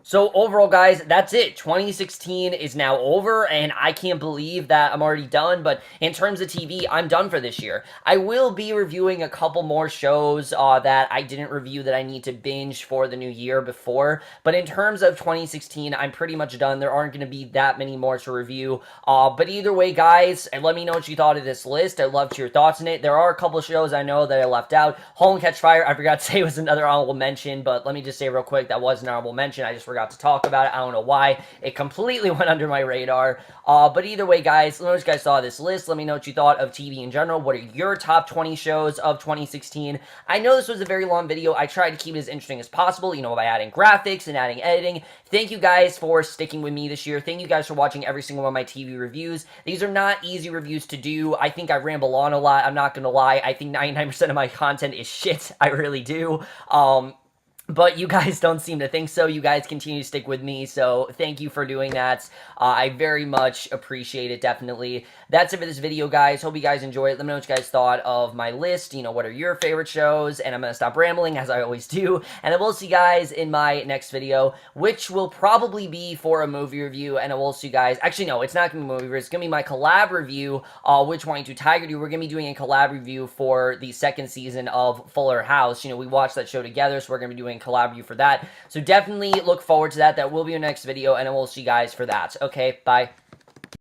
So overall, guys, that's it. 2016 is now over, and I can't believe that I'm already done, but in terms of TV, I'm done for this year. I will be reviewing a couple more shows that I didn't review that I need to binge for the new year before, but in terms of 2016, I'm pretty much done. There aren't going to be that many more to review, but either way, guys, and let me know what you thought of this list. I'd love to hear your thoughts on it. There are a couple shows I know that I left out. *Halt and Catch Fire*, I forgot to say, was another honorable mention, but let me just say real quick, that was an honorable mention. I just forgot to talk about it. I don't know why. It completely went under my radar. But either way, guys, let me know what you guys saw of this list. Let me know what you thought of TV in general. What are your top 20 shows of 2016? I know this was a very long video. I tried to keep it as interesting as possible, by adding graphics and adding editing. Thank you guys for sticking with me this year. Thank you guys for watching every single one of my TV reviews. These are not easy reviews to do. I think I ramble on a lot. I'm not going to lie. I think 99% of my content is shit. I really do. But you guys don't seem to think so. You guys continue to stick with me, so thank you for doing that. I very much appreciate it, definitely. That's it for this video, guys. Hope you guys enjoyed it. Let me know what you guys thought of my list. What are your favorite shows? And I'm going to stop rambling, as I always do. And I will see you guys in my next video, which will probably be for a movie review. And I will see you guys... Actually, no, it's not going to be a movie review. It's going to be my collab review, which Wanting to Tiger do. We're going to be doing a collab review for the 2nd season of Fuller House. We watched that show together, so we're going to be doing collab review for that. So definitely look forward to that. That will be your next video, and I will see you guys for that. Okay, bye.